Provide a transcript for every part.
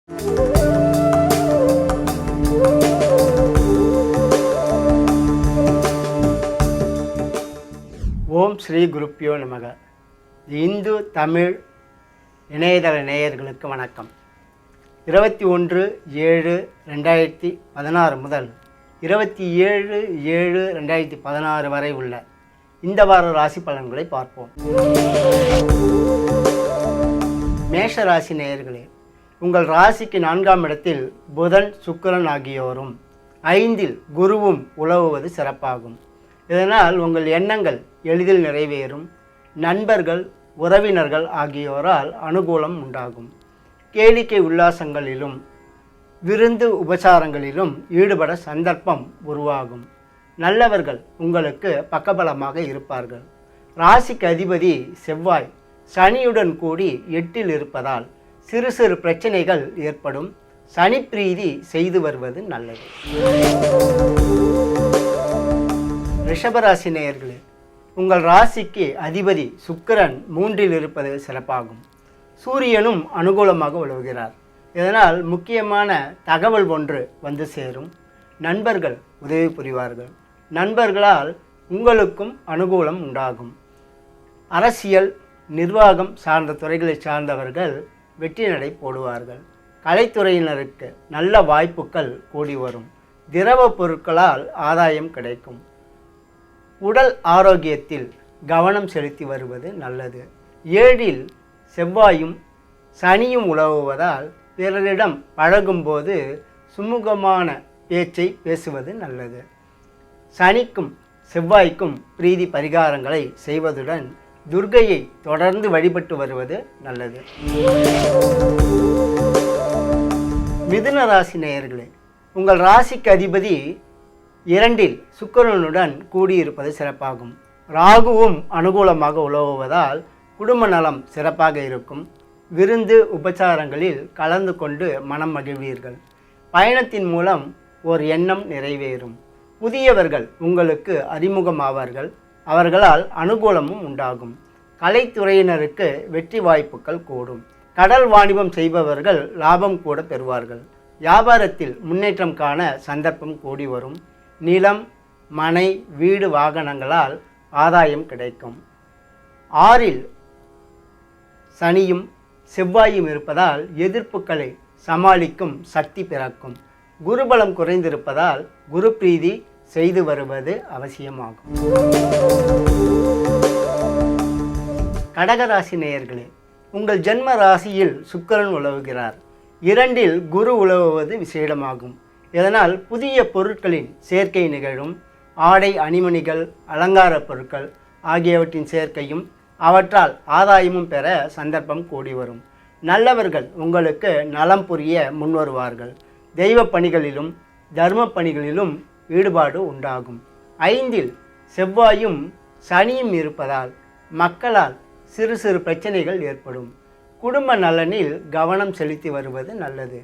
ஓம் ஸ்ரீ குருப்பியோ நமக. இந்து தமிழ் இணையதள நேயர்களுக்கு வணக்கம். 21/7/2016 முதல் 27/7/2016 வரை உள்ள இந்த வார ராசி பலன்களை பார்ப்போம். மேஷ ராசி நேயர்களே, உங்கள் ராசிக்கு 4ஆம் இடத்தில் புதன் சுக்கிரன் ஆகியோரும் 5இல் குருவும் உலவுவது சிறப்பாகும். இதனால் உங்கள் எண்ணங்கள் எளிதில் நிறைவேறும். நண்பர்கள், உறவினர்கள் ஆகியோரால் அனுகூலம் உண்டாகும். கேளிக்கை உல்லாசங்களிலும் விருந்து உபசாரங்களிலும் ஈடுபட சந்தர்ப்பம் உருவாகும். நல்லவர்கள் உங்களுக்கு பக்கபலமாக இருப்பார்கள். ராசிக்கு அதிபதி செவ்வாய் சனியுடன் கூடி 8இல் இருப்பதால் சிறு சிறு பிரச்சனைகள் ஏற்படும். சனி பிரீதி செய்து வருவது நல்லது. ரிஷபராசி நேயர்களே, உங்கள் ராசிக்கு அதிபதி சுக்கிரன் 3இல் இருப்பது சிறப்பாகும். சூரியனும் அனுகூலமாக உலவுகிறார். இதனால் முக்கியமான தகவல் ஒன்று வந்து சேரும். நண்பர்கள் உதவி புரிவார்கள். நண்பர்களால் உங்களுக்கும் அனுகூலம் உண்டாகும். அரசியல், நிர்வாகம் சார்ந்த துறைகளை சார்ந்தவர்கள் வெற்றி நடை போடுவார்கள். கலைத்துறையினருக்கு நல்ல வாய்ப்புகள் கூடி வரும். திரவ பொருட்களால் ஆதாயம் கிடைக்கும். உடல் ஆரோக்கியத்தில் கவனம் செலுத்தி வருவது நல்லது. 7இல் செவ்வாயும் சனியும் உலவுவதால் பிறரிடம் பழகும்போது சுமூகமான பேச்சை பேசுவது நல்லது. சனிக்கும் செவ்வாய்க்கும் பிரீதி பரிகாரங்களை செய்வதுடன் துர்க்கையை தொடர்ந்து வழிபட்டு வருவது நல்லது. மிதுன ராசி நேயர்களே, உங்கள் ராசிக்கு அதிபதி 2இல் சுக்கிரனுடன் கூடியிருப்பது சிறப்பாகும். ராகுவும் அனுகூலமாக உலவுவதால் குடும்ப நலம் சிறப்பாக இருக்கும். விருந்து உபச்சாரங்களில் கலந்து கொண்டு மனம் மகிழ்வீர்கள். பயணத்தின் மூலம் ஓர் எண்ணம் நிறைவேறும். புதியவர்கள் உங்களுக்கு அறிமுகமாவார்கள். அவர்களால் அனுகூலமும் உண்டாகும். கலைத்துறையினருக்கு வெற்றி வாய்ப்புகள் கூடும். கடல் வாணிபம் செய்பவர்கள் லாபம் கூட பெறுவார்கள். வியாபாரத்தில் முன்னேற்றம் காண சந்தர்ப்பம் கூடி வரும். நிலம், மனை, வீடு, வாகனங்களால் ஆதாயம் கிடைக்கும். 6இல் சனியும் செவ்வாயும் இருப்பதால் எதிர்ப்புகளை சமாளிக்கும் சக்தி பிறக்கும். குருபலம் குறைந்திருப்பதால் குரு பிரீதி செய்து வருவது அவசியமாகும். கடகராசி நேயர்களே, உங்கள் ஜென்ம ராசியில் சுக்கிரன் உலவுகிறார். 2இல் குரு உலவுவது விசேடமாகும். இதனால் புதிய பொருட்களின் சேர்க்கை நிகழும். ஆடை, அணிமணிகள், அலங்கார பொருட்கள் ஆகியவற்றின் சேர்க்கையும் அவற்றால் ஆதாயமும் பெற சந்தர்ப்பம் கூடி வரும். நல்லவர்கள் உங்களுக்கு நலம் புரிய முன்வருவார்கள். தெய்வ பணிகளிலும் தர்ம பணிகளிலும் ஈடுபாடு உண்டாகும். 5இல் செவ்வாயும் சனியும் இருப்பதால் மக்களால் சிறு சிறு பிரச்சனைகள் ஏற்படும். குடும்ப நலனில் கவனம் செலுத்தி வருவது நல்லது.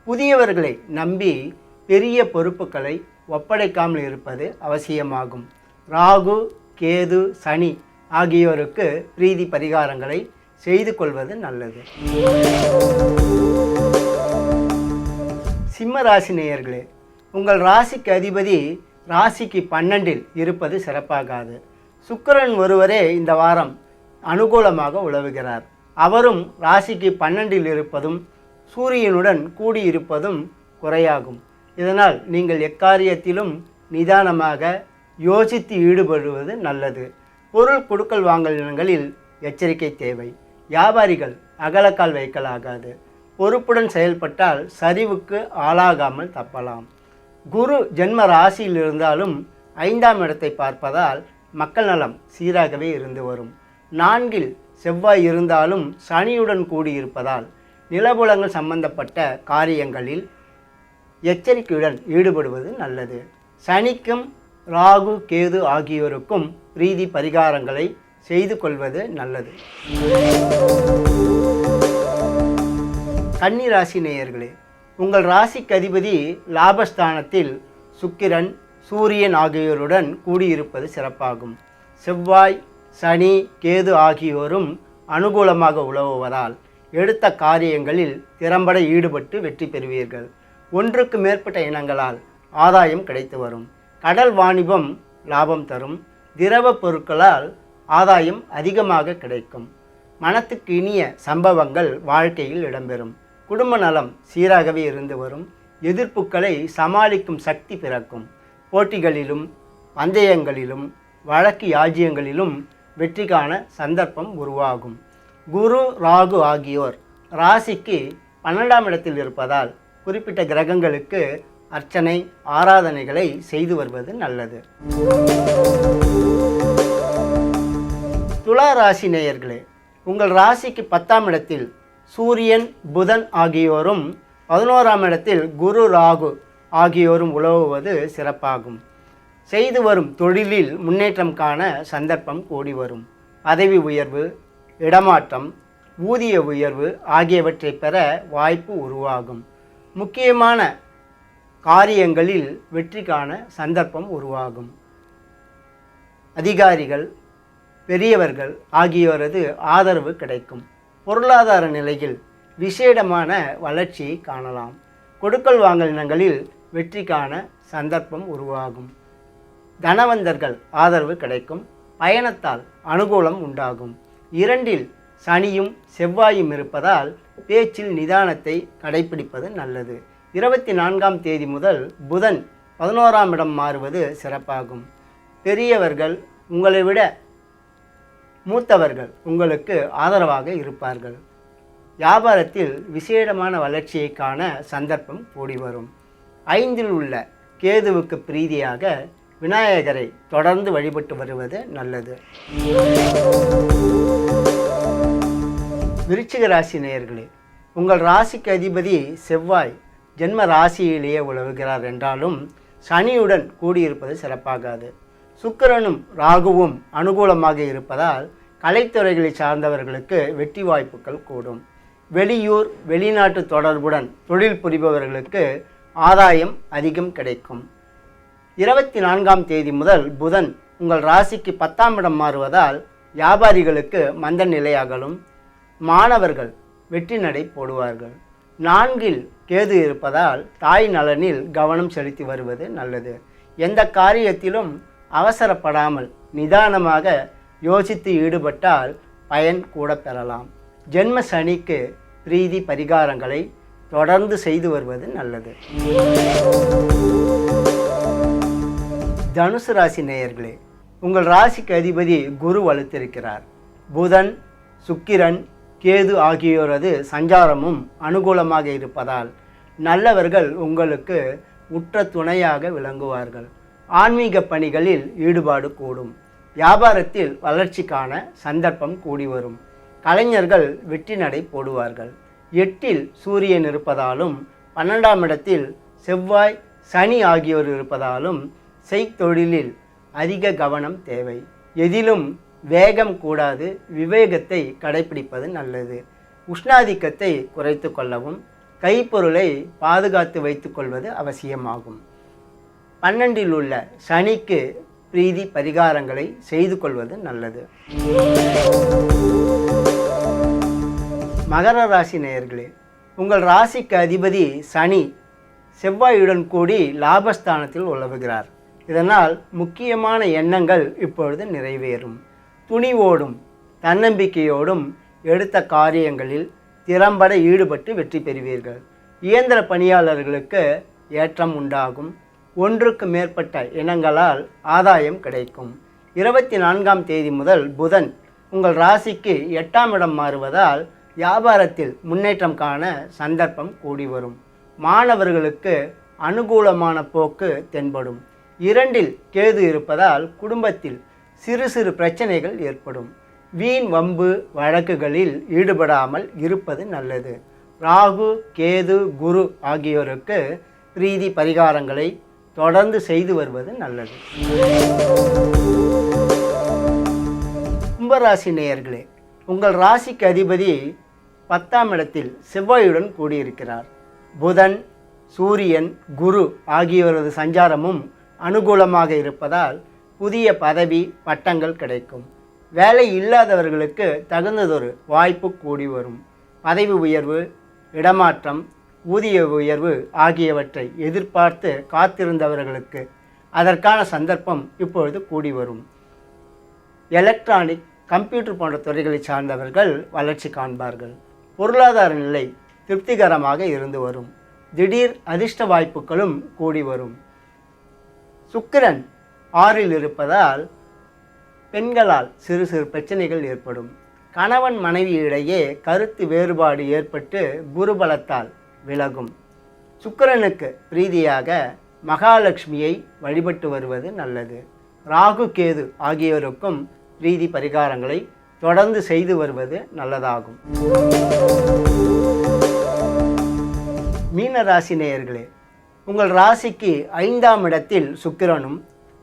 புதியவர்களை நம்பி பெரிய பொறுப்புகளை ஒப்படைக்காமல் இருப்பது அவசியமாகும். ராகு, கேது, சனி ஆகியோருக்கு பிரீதி பரிகாரங்களை செய்து கொள்வது நல்லது. சிம்ம ராசி நேயர்களே, உங்கள் ராசிக்கு அதிபதி ராசிக்கு 12இல் இருப்பது சிறப்பாகாது. சுக்கிரன் ஒருவரே இந்த வாரம் அனுகூலமாக உலவுகிறார். அவரும் ராசிக்கு 12இல் இருப்பதும் சூரியனுடன் கூடியிருப்பதும் குறையாகும். இதனால் நீங்கள் எக்காரியத்திலும் நிதானமாக யோசித்து ஈடுபடுவது நல்லது. பொருள் கொடுக்கல் வாங்கல்களில் எச்சரிக்கை தேவை. வியாபாரிகள் அகலக்கால் வைக்கலாகாது. பொறுப்புடன் செயல்பட்டால் சரிவுக்கு ஆளாகாமல் தப்பலாம். குரு ஜென்ம ராசியில் இருந்தாலும் 5ஆம் இடத்தை பார்ப்பதால் மக்கள் நலம் சீராகவே இருந்து வரும். 4இல் செவ்வாய் இருந்தாலும் சனியுடன் கூடியிருப்பதால் நிலபுலங்கள் சம்பந்தப்பட்ட காரியங்களில் எச்சரிக்கையுடன் ஈடுபடுவது நல்லது. சனிக்கும் ராகு, கேது ஆகியோருக்கும் பிரீதி பரிகாரங்களை செய்து கொள்வது நல்லது. கன்னி ராசி நேயர்களே, உங்கள் ராசிக்கு அதிபதி லாபஸ்தானத்தில் சுக்கிரன், சூரியன் ஆகியோருடன் கூடியிருப்பது சிறப்பாகும். செவ்வாய், சனி, கேது ஆகியோரும் அனுகூலமாக உலவுவதால் எடுத்த காரியங்களில் திறம்பட ஈடுபட்டு வெற்றி பெறுவீர்கள். ஒன்றுக்கு மேற்பட்ட இனங்களால் ஆதாயம் கிடைத்து வரும். கடல் வாணிபம் லாபம் தரும். திரவ பொருட்களால் ஆதாயம் அதிகமாக கிடைக்கும். மனத்துக்கு இனிய சம்பவங்கள் வாழ்க்கையில் இடம்பெறும். குடும்ப நலம் சீராகவே இருந்து வரும். எதிர்ப்புகளை சமாளிக்கும் சக்தி பிறக்கும். போட்டிகளிலும் பந்தயங்களிலும் வழக்கு யாஜ்யங்களிலும் வெற்றி காண சந்தர்ப்பம் உருவாகும். குரு ராகு ஆகியோர் ராசிக்கு 12ஆம் இடத்தில் இருப்பதால் குறிப்பிட்ட கிரகங்களுக்கு அர்ச்சனை ஆராதனைகளை செய்து வருவது நல்லது. துலா ராசி நேயர்களே, உங்கள் ராசிக்கு 10ஆம் இடத்தில் சூரியன் புதன் ஆகியோரும் 11ஆம் இடத்தில் குரு ராகு ஆகியோரும் உலவுவது சிறப்பாகும். செய்து வரும் தொழிலில் முன்னேற்றம் காண சந்தர்ப்பம் கூடி வரும். பதவி உயர்வு, இடமாற்றம், ஊதிய உயர்வு ஆகியவற்றை பெற வாய்ப்பு உருவாகும். முக்கியமான காரியங்களில் வெற்றி காண சந்தர்ப்பம் உருவாகும். அதிகாரிகள், பெரியவர்கள் ஆகியோரது ஆதரவு கிடைக்கும். பொருளாதார நிலையில் விசேடமான வளர்ச்சியை காணலாம். கொடுக்கல் வாங்கல் இனங்களில் வெற்றி காண சந்தர்ப்பம் உருவாகும். தனவந்தர்கள் ஆதரவு கிடைக்கும். பயணத்தால் அனுகூலம் உண்டாகும். 2இல் சனியும் செவ்வாயும் இருப்பதால் பேச்சில் நிதானத்தை கடைபிடிப்பது நல்லது. 24ஆம் தேதி முதல் புதன் 11ஆம் இடம் மாறுவது சிறப்பாகும். பெரியவர்கள், உங்களை விட மூத்தவர்கள் உங்களுக்கு ஆதரவாக இருப்பார்கள். வியாபாரத்தில் விசேடமான வளர்ச்சியை காண சந்தர்ப்பம் கூடி வரும். 5இல் உள்ள கேதுவுக்கு பிரீதியாக விநாயகரை தொடர்ந்து வழிபட்டு வருவது நல்லது. விருச்சிக ராசி நேயர்களே, உங்கள் ராசிக்கு அதிபதி செவ்வாய் ஜென்ம ராசியிலேயே உலவுகிறார் என்றாலும் சனியுடன் கூடியிருப்பது சிறப்பாகாது. சுக்கிரனும் ராகுவும் அனுகூலமாக இருப்பதால் கலைத்துறைகளை சார்ந்தவர்களுக்கு வெற்றி வாய்ப்புகள் கூடும். வெளியூர் வெளிநாட்டு தொடர்புடன் தொழில் புரிபவர்களுக்கு ஆதாயம் அதிகம் கிடைக்கும். 24ஆம் தேதி முதல் புதன் உங்கள் ராசிக்கு 10ஆம் இடம் மாறுவதால் வியாபாரிகளுக்கு மந்த நிலை அகலும். மாணவர்கள் வெற்றி நடை போடுவார்கள். 4இல் கேது இருப்பதால் தாய் நலனில் கவனம் செலுத்தி வருவது நல்லது. எந்த காரியத்திலும் அவசரப்படாமல் நிதானமாக யோசித்து ஈடுபட்டால் பயன் கூட பெறலாம். ஜென்ம சனிக்கு பிரீதி பரிகாரங்களை தொடர்ந்து செய்து வருவது நல்லது. தனுசு ராசி நேயர்களே, உங்கள் ராசிக்கு அதிபதி குரு வலுத்திருக்கிறார். புதன், சுக்கிரன், கேது ஆகியோரது சஞ்சாரமும் அனுகூலமாக இருப்பதால் நல்லவர்கள் உங்களுக்கு உற்ற துணையாக விளங்குவார்கள். ஆன்மீக பணிகளில் ஈடுபாடு கூடும். வியாபாரத்தில் வளர்ச்சிக்கான சந்தர்ப்பம் கூடி வரும். கலைஞர்கள் வெற்றி நடை போடுவார்கள். 8இல் சூரியன் இருப்பதாலும் 12ஆம் இடத்தில் செவ்வாய் சனி ஆகியோர் இருப்பதாலும் செய்தொழிலில் அதிக கவனம் தேவை. எதிலும் வேகம் கூடாது. விவேகத்தை கடைபிடிப்பது நல்லது. உஷ்ணாதிக்கத்தை குறைத்து கொள்ளவும் கைப்பொருளை பாதுகாத்து வைத்து கொள்வது அவசியமாகும். 12இல் உள்ள சனிக்கு பிரீதி பரிகாரங்களை செய்து கொள்வது நல்லது. மகர ராசி நேயர்களே, உங்கள் ராசிக்கு அதிபதி சனி செவ்வாயுடன் கூடி லாபஸ்தானத்தில் உலவுகிறார். இதனால் முக்கியமான எண்ணங்கள் இப்பொழுது நிறைவேறும். துணிவோடும் தன்னம்பிக்கையோடும் எடுத்த காரியங்களில் திறம்பட ஈடுபட்டு வெற்றி பெறுவீர்கள். இயந்திர பணியாளர்களுக்கு ஏற்றம் உண்டாகும். ஒன்றுக்கு மேற்பட்ட இனங்களால் ஆதாயம் கிடைக்கும். 24ஆம் தேதி முதல் புதன் உங்கள் ராசிக்கு 8ஆம் இடம் மாறுவதால் வியாபாரத்தில் முன்னேற்றம் காண சந்தர்ப்பம் கூடி வரும். மாணவர்களுக்கு அனுகூலமான போக்கு தென்படும். 2இல் கேது இருப்பதால் குடும்பத்தில் சிறு சிறு பிரச்சனைகள் ஏற்படும். வீண் வம்பு வழக்குகளில் ஈடுபடாமல் இருப்பது நல்லது. ராகு, கேது, குரு ஆகியோருக்கு பிரீதி பரிகாரங்களை தொடர்ந்து செய்து வருவது நல்லது. கும்பராசி நேயர்களே, உங்கள் ராசிக்கு அதிபதி 10ஆம் இடத்தில் செவ்வாயுடன் கூடியிருக்கிறார். புதன், சூரியன், குரு ஆகியோரது சஞ்சாரமும் அனுகூலமாக இருப்பதால் புதிய பதவி பட்டங்கள் கிடைக்கும். வேலை இல்லாதவர்களுக்கு தகுந்ததொரு வாய்ப்பு கூடி வரும். பதவி உயர்வு, இடமாற்றம், ஊதிய உயர்வு ஆகியவற்றை எதிர்பார்த்து காத்திருந்தவர்களுக்கு அதற்கான சந்தர்ப்பம் இப்பொழுது கூடி வரும். எலக்ட்ரானிக், கம்ப்யூட்டர் போன்ற துறைகளை சார்ந்தவர்கள் வளர்ச்சி காண்பார்கள். பொருளாதார நிலை திருப்திகரமாக இருந்து வரும். திடீர் அதிர்ஷ்ட வாய்ப்புகளும் கூடி வரும். சுக்கிரன் 6ல் இருப்பதால் பெண்களால் சிறு சிறு பிரச்சனைகள் ஏற்படும். கணவன் மனைவி இடையே கருத்து வேறுபாடு ஏற்பட்டு குருபலத்தால் விலகும். சுக்கிரனுக்கு பிரீதியாக மகாலட்சுமியை வழிபட்டு வருவது நல்லது. ராகு, கேது ஆகியோருக்கும் பிரீதி பரிகாரங்களை தொடர்ந்து செய்து வருவது நல்லதாகும். மீன ராசி நேயர்களே, உங்கள் ராசிக்கு 5ஆம் இடத்தில் சுக்கிரனும்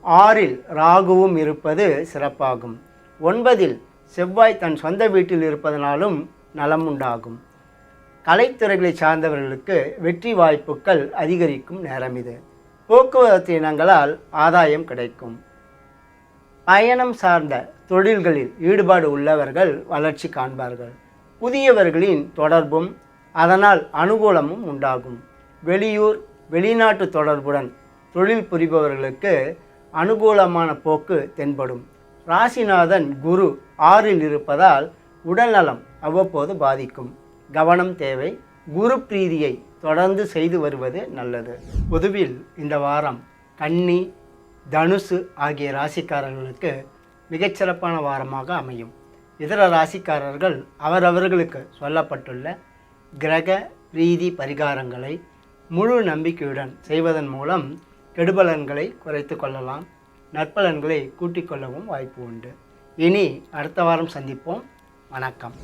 6ல் ராகுவும் இருப்பது சிறப்பாகும். 9ல் செவ்வாய் தன் சொந்த வீட்டில் இருப்பதனாலும் நலம் உண்டாகும். கலைத்துறைகளை சார்ந்தவர்களுக்கு வெற்றி வாய்ப்புகள் அதிகரிக்கும் நேரம் இது. போக்குவரத்து இனங்களால் ஆதாயம் கிடைக்கும். பயணம் சார்ந்த தொழில்களில் ஈடுபாடு உள்ளவர்கள் வளர்ச்சி காண்பார்கள். புதியவர்களின் தொடர்பும் அதனால் அனுகூலமும் உண்டாகும். வெளியூர், வெளிநாட்டு தொடர்புடன் தொழில் புரிபவர்களுக்கு அனுகூலமான போக்கு தென்படும். ராசிநாதன் குரு 6ல் இருப்பதால் உடல்நலம் அவ்வப்போது பாதிக்கும். கவனம் தேவை. குரு பிரீதியை தொடர்ந்து செய்து வருவது நல்லது. பொதுவில் இந்த வாரம் கன்னி, தனுசு ஆகிய ராசிக்காரர்களுக்கு மிகச்சிறப்பான வாரமாக அமையும். இதர ராசிக்காரர்கள் அவரவர்களுக்கு சொல்லப்பட்டுள்ள கிரக பிரீதி பரிகாரங்களை முழு நம்பிக்கையுடன் செய்வதன் மூலம் கெடுபலன்களை குறைத்து கொள்ளலாம். நற்பலன்களை கூட்டிக் கொள்ளவும் வாய்ப்பு உண்டு. இனி அடுத்த வாரம் சந்திப்போம். வணக்கம்.